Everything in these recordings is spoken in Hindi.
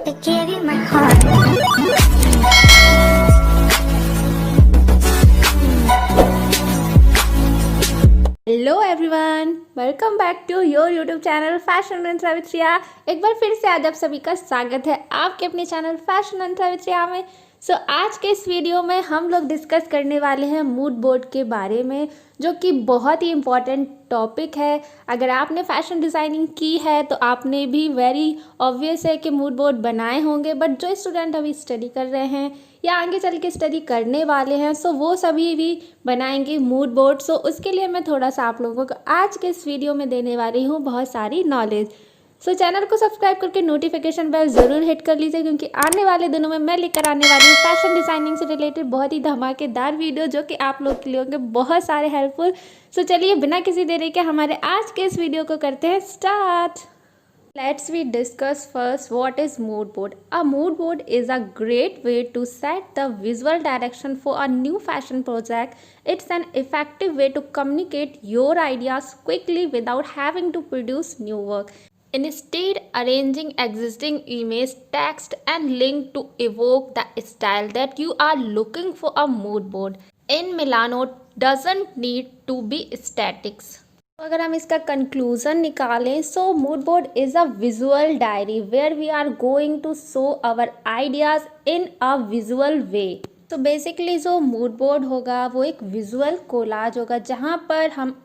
I gave you my heart. Hello everyone, welcome back to your YouTube channel fashion and travel with Riya. एक बार फिर से आज आप सभी का स्वागत है आपके अपने channel fashion and travel with Riya में। आज के इस वीडियो में हम लोग डिस्कस करने वाले हैं मूड बोर्ड के बारे में, जो कि बहुत ही इम्पॉर्टेंट टॉपिक है। अगर आपने फैशन डिज़ाइनिंग की है तो आपने भी वेरी ऑब्वियस है कि मूड बोर्ड बनाए होंगे, बट जो स्टूडेंट अभी स्टडी कर रहे हैं या आगे चल के स्टडी करने वाले हैं वो सभी भी बनाएंगे मूड बोर्ड। उसके लिए मैं थोड़ा सा आप लोगों को आज के इस वीडियो में देने वाली हूँ बहुत सारी नॉलेज। चैनल को सब्सक्राइब करके नोटिफिकेशन बेल ज़रूर हिट कर लीजिए, क्योंकि आने वाले दिनों में मैं लेकर आने वाली हूँ फैशन डिज़ाइनिंग से रिलेटेड बहुत ही धमाकेदार वीडियो, जो कि आप लोग के लिए होंगे बहुत सारे हेल्पफुल। चलिए बिना किसी देरी के हमारे आज के इस वीडियो को करते हैं start. Let's we discuss first what is mood board. A mood board is a great way to set the visual direction for a new fashion project. It's an effective way to communicate your ideas quickly without having to produce new work. Instead, arranging existing image, text and link to evoke the style that you are looking for. A mood board in Milano doesn't need to be statics. अगर हम इसका कंक्लूजन निकालें, mood board is a visual diary where we are going to show our ideas in a visual way. Basically जो मूड बोर्ड होगा वो एक विजुअल कोलाज होगा, जहाँ पर हम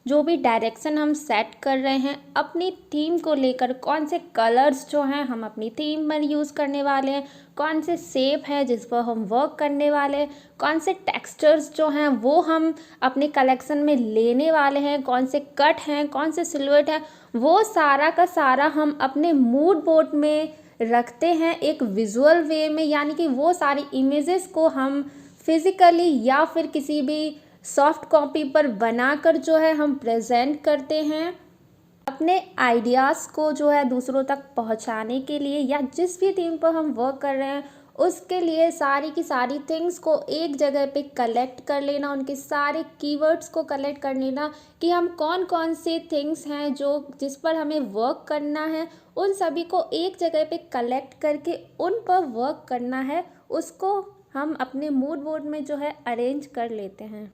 जो भी डायरेक्शन हम सेट कर रहे हैं अपनी थीम को लेकर, कौन से कलर्स जो हैं हम अपनी थीम पर यूज़ करने वाले हैं, कौन से शेप हैं जिस पर हम वर्क करने वाले हैं, कौन से टेक्सचर्स जो हैं वो हम अपने कलेक्शन में लेने वाले हैं, कौन से कट हैं, कौन से सिलुएट हैं, वो सारा का सारा हम अपने मूड बोर्ड में रखते हैं एक विजुअल वे में। यानी कि वो सारी इमेजेस को हम फिज़िकली या फिर किसी भी सॉफ्ट कॉपी पर बनाकर जो है हम प्रेजेंट करते हैं अपने आइडियाज़ को जो है दूसरों तक पहुंचाने के लिए, या जिस भी थीम पर हम वर्क कर रहे हैं उसके लिए सारी की सारी थिंग्स को एक जगह पे कलेक्ट कर लेना, उनके सारे कीवर्ड्स को कलेक्ट कर लेना कि हम कौन कौन से थिंग्स हैं जो जिस पर हमें वर्क करना है, उन सभी को एक जगह पे कलेक्ट करके उन पर वर्क करना है, उसको हम अपने मूड बोर्ड में जो है अरेंज कर लेते हैं।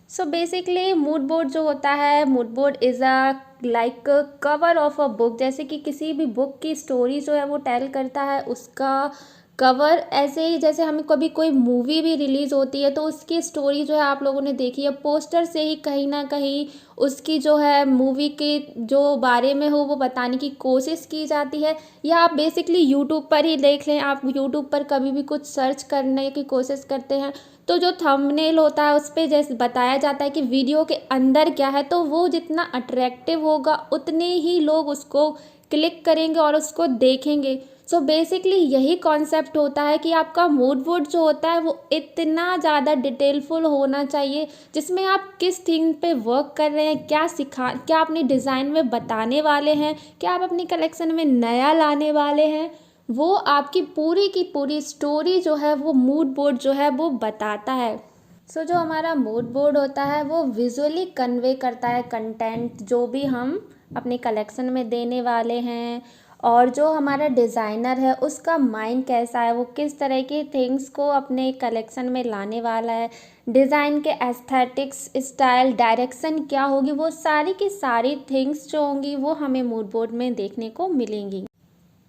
बेसिकली मूड बोर्ड जो होता है, mood board is a like cover of a book. जैसे कि किसी भी बुक की स्टोरी जो है वो टेल करता है, उसका कवर ऐसे ही जैसे हमें कभी कोई मूवी भी रिलीज़ होती है तो उसकी स्टोरी जो है आप लोगों ने देखी है, पोस्टर से ही कहीं ना कहीं उसकी जो है मूवी के जो बारे में हो वो बताने की कोशिश की जाती है। या आप बेसिकली यूट्यूब पर ही देख लें, आप यूट्यूब पर कभी भी कुछ सर्च करने की कोशिश करते हैं तो जो थंबनेल होता है उस पर जैसे बताया जाता है कि वीडियो के अंदर क्या है, तो वो जितना अट्रैक्टिव होगा उतने ही लोग उसको क्लिक करेंगे और उसको देखेंगे। बेसिकली यही कॉन्सेप्ट होता है कि आपका मूड बोर्ड जो होता है वो इतना ज़्यादा डिटेलफुल होना चाहिए, जिसमें आप किस थिंग पे वर्क कर रहे हैं, क्या अपनी डिज़ाइन में बताने वाले हैं, क्या आप अपनी कलेक्शन में नया लाने वाले हैं, वो आपकी पूरी की पूरी स्टोरी जो है वो मूड बोर्ड जो है वो बताता है। जो हमारा मूड बोर्ड होता है वो विजुअली कन्वे करता है कंटेंट जो भी हम अपने कलेक्शन में देने वाले हैं, और जो हमारा डिज़ाइनर है उसका माइंड कैसा है, वो किस तरह की थिंग्स को अपने कलेक्शन में लाने वाला है, डिज़ाइन के एस्थेटिक्स, स्टाइल, डायरेक्शन क्या होगी, वो सारी की सारी थिंग्स जो होंगी वो हमें मूड बोर्ड में देखने को मिलेंगी।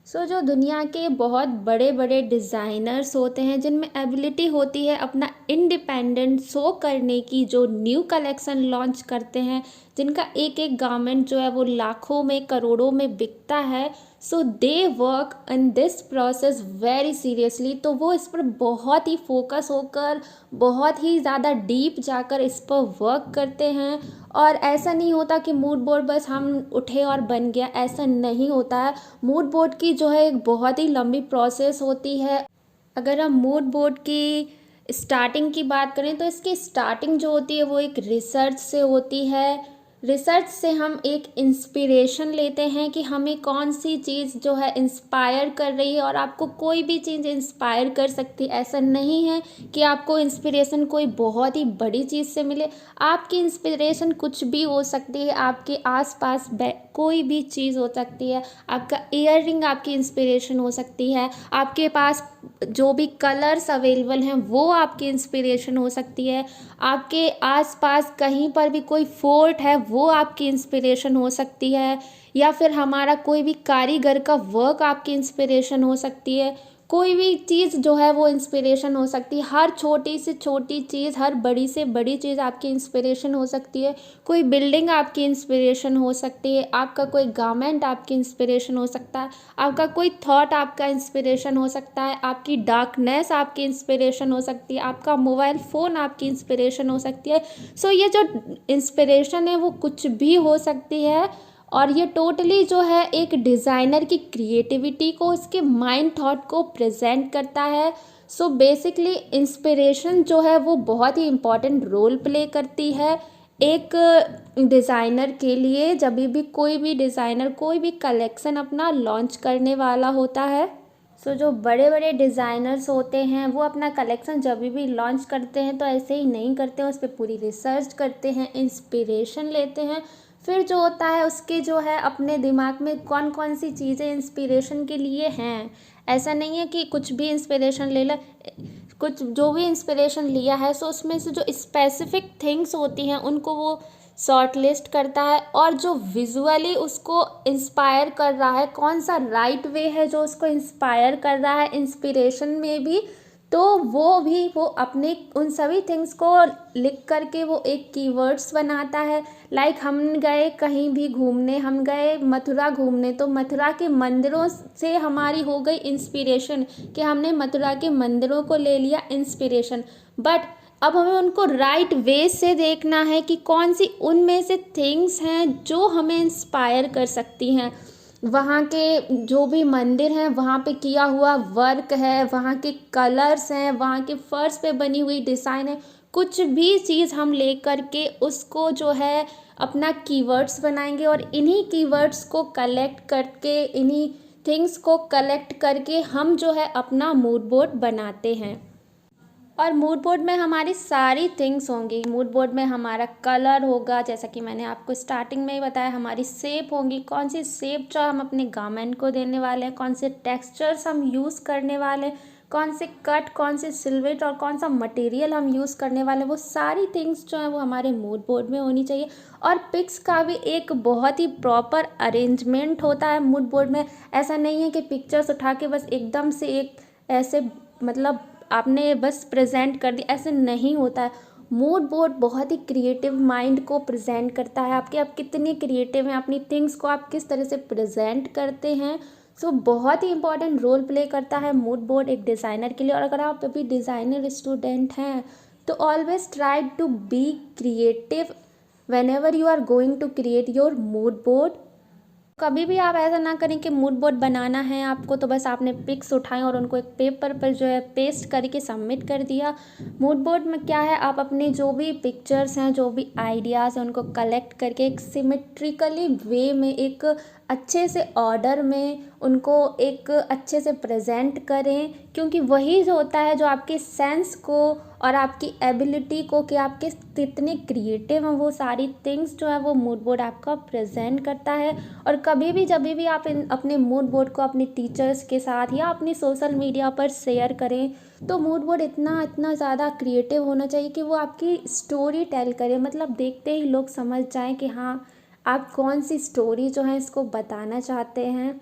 जो दुनिया के बहुत बड़े बड़े डिज़ाइनर्स होते हैं जिनमें एबिलिटी होती है अपना इंडिपेंडेंट शो करने की, जो न्यू कलेक्शन लॉन्च करते हैं, जिनका एक एक गारमेंट जो है वो लाखों में करोड़ों में बिकता है, they work in this process very seriously. तो वो इस पर बहुत ही फोकस होकर बहुत ही ज़्यादा डीप जाकर इस पर वर्क करते हैं। और ऐसा नहीं होता कि मूड बोर्ड बस हम उठे और बन गया, ऐसा नहीं होता है। मूड बोर्ड की जो है एक बहुत ही लंबी प्रोसेस होती है। अगर हम मूड बोर्ड की स्टार्टिंग की बात करें तो इसकी स्टार्टिंग जो होती है वो एक रिसर्च से होती है। रिसर्च से हम एक इंस्पिरेशन लेते हैं कि हमें कौन सी चीज़ जो है इंस्पायर कर रही है, और आपको कोई भी चीज़ इंस्पायर कर सकती है। ऐसा नहीं है कि आपको इंस्पिरेशन कोई बहुत ही बड़ी चीज़ से मिले, आपकी इंस्पिरेशन कुछ भी हो सकती है। आपके आसपास कोई भी चीज़ हो सकती है। आपका ईयररिंग आपकी इंस्पिरेशन हो सकती है, आपके पास जो भी कलर्स अवेलेबल हैं वो आपकी इंस्पिरेशन हो सकती है, आपके आसपास कहीं पर भी कोई फोर्ट है वो आपकी इंस्पिरेशन हो सकती है, या फिर हमारा कोई भी कारीगर का वर्क आपकी इंस्पिरेशन हो सकती है। कोई भी चीज़ जो है वो इंस्पिरेशन हो सकती है। हर छोटी से छोटी चीज़, हर बड़ी से बड़ी चीज़ आपकी इंस्पिरेशन हो सकती है। कोई बिल्डिंग आपकी इंस्पिरेशन हो सकती है, आपका कोई गारमेंट आपकी इंस्पिरेशन हो सकता है, आपका कोई थॉट आपका इंस्पिरेशन हो सकता है, आपकी डार्कनेस आपकी इंस्पिरेशन हो सकती है, आपका मोबाइल फ़ोन आपकी इंस्पिरेशन हो सकती है। सो ये जो इंस्पिरेशन है वो कुछ भी हो सकती है, और ये टोटली जो है एक डिज़ाइनर की क्रिएटिविटी को, उसके माइंड थॉट को प्रेजेंट करता है। सो बेसिकली इंस्पिरेशन जो है वो बहुत ही इम्पॉर्टेंट रोल प्ले करती है एक डिज़ाइनर के लिए। जब भी कोई भी डिज़ाइनर कोई भी कलेक्शन अपना लॉन्च करने वाला होता है, सो जो बड़े बड़े डिज़ाइनर्स होते हैं वो अपना कलेक्शन जब भी लॉन्च करते हैं तो ऐसे ही नहीं करते हैं, उस पर पूरी रिसर्च करते हैं, इंस्पिरेशन लेते हैं। फिर जो होता है उसके जो है अपने दिमाग में कौन कौन सी चीज़ें इंस्पिरेशन के लिए हैं। ऐसा नहीं है कि कुछ भी इंस्पिरेशन ले ले, कुछ जो भी इंस्पिरेशन लिया है सो उसमें से जो स्पेसिफिक थिंग्स होती हैं उनको वो शॉर्ट लिस्ट करता है, और जो विजुअली उसको इंस्पायर कर रहा है, कौन सा राइट वे है जो उसको इंस्पायर कर रहा है इंस्पिरेशन में भी, तो वो अपने उन सभी थिंग्स को लिख करके वो एक कीवर्ड्स बनाता है। लाइक हम गए कहीं भी घूमने, हम गए मथुरा घूमने, तो मथुरा के मंदिरों से हमारी हो गई इंस्पिरेशन कि हमने मथुरा के मंदिरों को ले लिया इंस्पिरेशन। बट अब हमें उनको राइट वे से देखना है कि कौन सी उनमें से थिंग्स हैं जो हमें इंस्पायर कर सकती हैं। वहाँ के जो भी मंदिर हैं वहाँ पे किया हुआ वर्क है, वहाँ के कलर्स हैं, वहाँ के फर्श पे बनी हुई डिज़ाइन है, कुछ भी चीज़ हम ले करके उसको जो है अपना कीवर्ड्स बनाएंगे, और इन्हीं कीवर्ड्स को कलेक्ट करके, इन्हीं थिंग्स को कलेक्ट करके हम जो है अपना मूड बोर्ड बनाते हैं। और मूड बोर्ड में हमारी सारी थिंग्स होंगी। मूड बोर्ड में हमारा कलर होगा, जैसा कि मैंने आपको स्टार्टिंग में ही बताया, हमारी शेप होंगी, कौन सी शेप जो हम अपने गारमेंट को देने वाले हैं, कौन से टेक्सचर्स हम यूज़ करने वाले हैं, कौन से कट, कौन से सिलवेट और कौन सा मटेरियल हम यूज़ करने वाले हैं, वो सारी थिंग्स जो हैं वो हमारे मूड बोर्ड में होनी चाहिए। और पिक्स का भी एक बहुत ही प्रॉपर अरेंजमेंट होता है मूड बोर्ड में। ऐसा नहीं है कि पिक्चर्स उठा के बस एकदम से एक ऐसे मतलब आपने बस प्रेजेंट कर दी, ऐसे नहीं होता है। मूड बोर्ड बहुत ही क्रिएटिव माइंड को प्रेजेंट करता है, आपके आप कितने क्रिएटिव हैं, अपनी थिंग्स को आप किस तरह से प्रेजेंट करते हैं। सो बहुत ही इंपॉर्टेंट रोल प्ले करता है मूड बोर्ड एक डिज़ाइनर के लिए। और अगर आप अभी डिज़ाइनर स्टूडेंट हैं तो always try to be creative whenever you are going to create your mood board. कभी भी आप ऐसा ना करें कि मूड बोर्ड बनाना है आपको तो बस आपने पिक्स उठाएं और उनको एक पेपर पर जो है पेस्ट करके सबमिट कर दिया। मूड बोर्ड में क्या है, आप अपने जो भी पिक्चर्स हैं, जो भी आइडियाज़ हैं, उनको कलेक्ट करके एक सिमेट्रिकली वे में, एक अच्छे से ऑर्डर में उनको एक अच्छे से प्रेजेंट करें, क्योंकि वही जो होता है जो आपके सेंस को और आपकी एबिलिटी को कि आप कितने क्रिएटिव हैं, वो सारी थिंग्स जो है वो मूड बोर्ड आपका प्रेजेंट करता है। और कभी भी जब भी आप अपने मूड बोर्ड को अपने टीचर्स के साथ या अपनी सोशल मीडिया पर शेयर करें तो मूड बोर्ड इतना ज़्यादा क्रिएटिव होना चाहिए कि वो आपकी स्टोरी टेल करे, मतलब देखते ही लोग समझ जाएं कि हाँ आप कौन सी स्टोरी जो है इसको बताना चाहते हैं।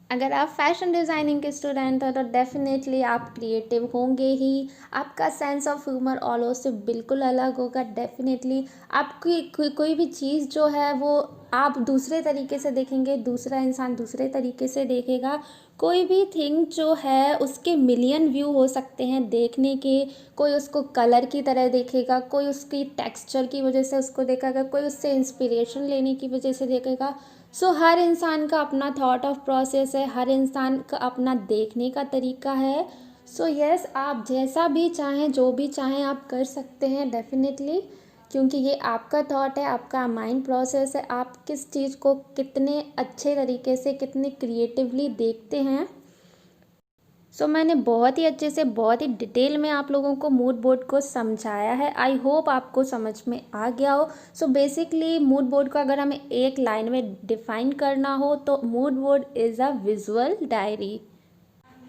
अगर आप फैशन डिज़ाइनिंग के स्टूडेंट हो तो डेफिनेटली आप क्रिएटिव होंगे ही, आपका सेंस ऑफ ह्यूमर ऑल से बिल्कुल अलग होगा। डेफिनेटली आपकी कोई भी चीज़ जो है वो आप दूसरे तरीके से देखेंगे, दूसरा इंसान दूसरे तरीके से देखेगा। कोई भी थिंग जो है उसके मिलियन व्यू हो सकते हैं देखने के, कोई उसको कलर की तरह देखेगा, कोई उसकी टेक्सचर की वजह से उसको देखेगा, कोई उससे इंस्पिरेशन लेने की वजह से देखेगा। सो हर इंसान का अपना थॉट ऑफ प्रोसेस है, हर इंसान का अपना देखने का तरीका है। सो यस, आप जैसा भी चाहें, जो भी चाहें आप कर सकते हैं डेफिनेटली, क्योंकि ये आपका थॉट है, आपका माइंड प्रोसेस है, आप किस चीज़ को कितने अच्छे तरीके से, कितने क्रिएटिवली देखते हैं। सो मैंने बहुत ही अच्छे से बहुत ही डिटेल में आप लोगों को मूड बोर्ड को समझाया है। आई होप आपको समझ में आ गया हो। सो बेसिकली मूड बोर्ड को अगर हमें एक लाइन में डिफाइन करना हो तो mood board is a visual diary.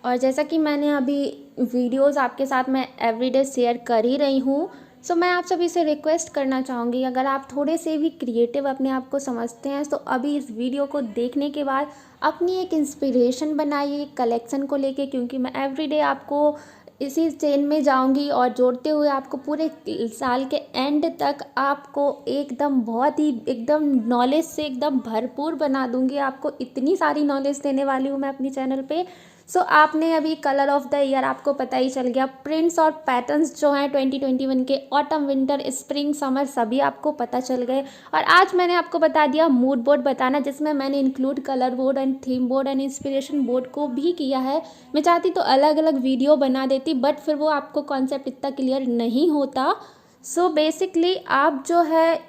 और जैसा कि मैंने अभी वीडियोस आपके साथ मैं एवरीडे शेयर कर ही रही हूँ, सो मैं आप सभी से रिक्वेस्ट करना चाहूँगी, अगर आप थोड़े से भी क्रिएटिव अपने आप को समझते हैं तो अभी इस वीडियो को देखने के बाद अपनी एक इंस्पिरेशन बनाइए कलेक्शन को लेके, क्योंकि मैं एवरीडे आपको इसी चेन में जाऊंगी और जोड़ते हुए आपको पूरे साल के एंड तक आपको एकदम बहुत ही एकदम नॉलेज से एकदम भरपूर बना दूंगी। आपको इतनी सारी नॉलेज देने वाली हूँ मैं अपनी चैनल पे। सो आपने अभी कलर ऑफ द ईयर आपको पता ही चल गया, प्रिंट्स और पैटर्न्स जो हैं 2021 के ऑटम विंटर स्प्रिंग समर सभी आपको पता चल गए। और आज मैंने आपको बता दिया मूड बोर्ड बताना, जिसमें मैंने include colour board and theme board and inspiration board को भी किया है। मैं चाहती तो अलग अलग वीडियो बना देती, बट फिर वो आपको कॉन्सेप्ट इतना क्लियर नहीं होता। सो बेसिकली आप जो है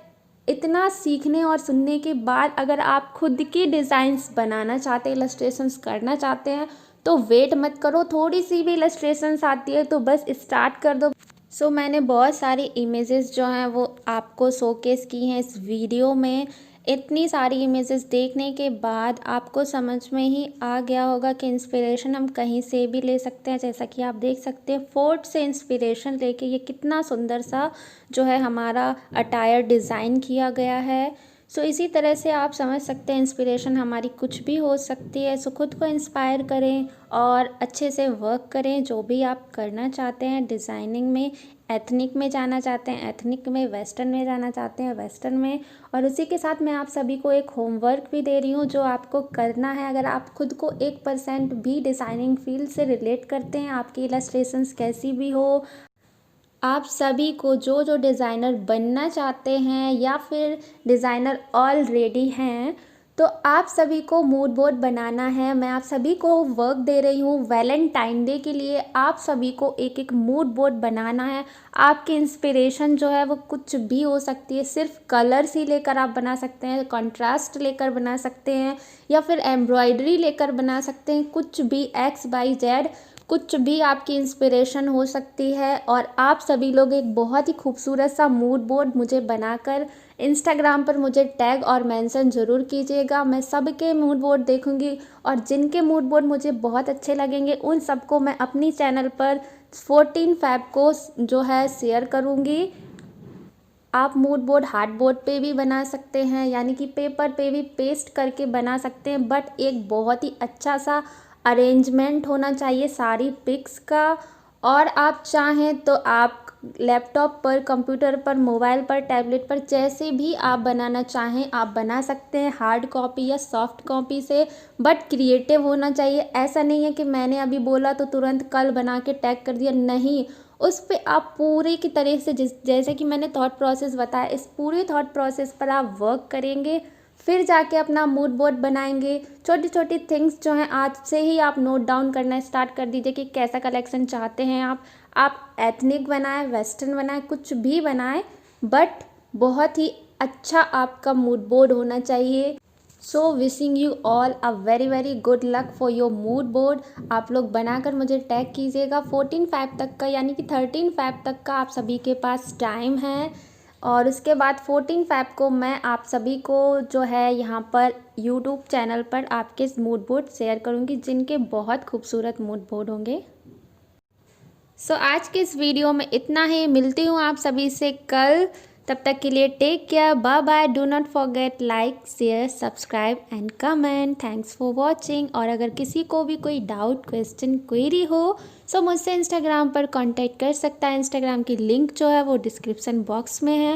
इतना सीखने और सुनने के बाद अगर आप खुद की डिज़ाइंस बनाना चाहते हैं, इलस्ट्रेशंस करना चाहते हैं, तो वेट मत करो। थोड़ी सी भी इलस्ट्रेशंस आती है तो बस स्टार्ट कर दो। सो मैंने बहुत सारी इमेजेस जो हैं वो आपको शोकेस की हैं इस वीडियो में। इतनी सारी इमेजेस देखने के बाद आपको समझ में ही आ गया होगा कि इंस्पिरेशन हम कहीं से भी ले सकते हैं। जैसा कि आप देख सकते हैं फोर्ट से इंस्पिरेशन लेके ये कितना सुंदर सा जो है हमारा अटायर डिज़ाइन किया गया है। सो इसी तरह से आप समझ सकते हैं इंस्पिरेशन हमारी कुछ भी हो सकती है। सो खुद को इंस्पायर करें और अच्छे से वर्क करें जो भी आप करना चाहते हैं डिज़ाइनिंग में। एथनिक में जाना चाहते हैं एथनिक में, वेस्टर्न में जाना चाहते हैं वेस्टर्न में। और उसी के साथ मैं आप सभी को एक होमवर्क भी दे रही हूँ जो आपको करना है। अगर आप खुद को 1% भी डिज़ाइनिंग फील्ड से रिलेट करते हैं, आपकी इलस्ट्रेशंस कैसी भी हो, आप सभी को जो जो डिज़ाइनर बनना चाहते हैं या फिर डिज़ाइनर ऑलरेडी हैं, तो आप सभी को मूड बोर्ड बनाना है। मैं आप सभी को वर्क दे रही हूँ वैलेंटाइन डे के लिए। आप सभी को एक एक मूड बोर्ड बनाना है। आपकी इंस्पिरेशन जो है वो कुछ भी हो सकती है, सिर्फ कलर्स ही लेकर आप बना सकते हैं, कंट्रास्ट लेकर बना सकते हैं या फिर एम्ब्रॉयडरी लेकर बना सकते हैं। कुछ भी XYZ कुछ भी आपकी इंस्पिरेशन हो सकती है। और आप सभी लोग एक बहुत ही खूबसूरत सा मूड बोर्ड मुझे बनाकर इंस्टाग्राम पर मुझे टैग और मेंशन ज़रूर कीजिएगा। मैं सबके मूड बोर्ड देखूंगी और जिनके मूड बोर्ड मुझे बहुत अच्छे लगेंगे उन सबको मैं अपनी चैनल पर 14 फ़ैब को जो है शेयर करूंगी। आप मूड बोर्ड हार्ड बोर्ड पे भी बना सकते हैं, यानी कि पेपर पे भी पेस्ट करके बना सकते हैं, बट एक बहुत ही अच्छा सा अरेंजमेंट होना चाहिए सारी पिक्स का। और आप चाहें तो आप लैपटॉप पर, कंप्यूटर पर, मोबाइल पर, टैबलेट पर, जैसे भी आप बनाना चाहें आप बना सकते हैं, हार्ड कॉपी या सॉफ्ट कॉपी से, बट क्रिएटिव होना चाहिए। ऐसा नहीं है कि मैंने अभी बोला तो तुरंत कल बना के टैग कर दिया, नहीं। उस पर आप पूरी की तरह से जैसे कि मैंने थॉट प्रोसेस बताया, इस पूरे थॉट प्रोसेस पर आप वर्क करेंगे, फिर जाके अपना मूड बोर्ड बनाएंगे। छोटी छोटी थिंग्स जो हैं आज से ही आप नोट डाउन करना स्टार्ट कर दीजिए कि कैसा कलेक्शन चाहते हैं आप एथनिक बनाएं, वेस्टर्न बनाएं, कुछ भी बनाएं, बट बहुत ही अच्छा आपका मूड बोर्ड होना चाहिए। So wishing you all a very very good luck for your mood board. आप लोग बनाकर मुझे टैग कीजिएगा। 14 फ़ैब तक का, यानी कि 13 फ़ैब तक का आप सभी के पास टाइम है। और उसके बाद 14 फ़ैब को मैं आप सभी को जो है यहाँ पर यूट्यूब चैनल पर आपके मूड बोर्ड शेयर करूँगी, जिनके बहुत खूबसूरत मूड बोर्ड होंगे। सो आज के इस वीडियो में इतना ही। मिलती हूँ आप सभी से कल। तब तक के लिए take care, bye bye. Do not forget like, share, subscribe and comment. Thanks for watching. और अगर किसी को भी कोई डाउट, क्वेश्चन, क्वेरी हो सो मुझसे इंस्टाग्राम पर कांटेक्ट कर सकता है। इंस्टाग्राम की लिंक जो है वो डिस्क्रिप्शन बॉक्स में है।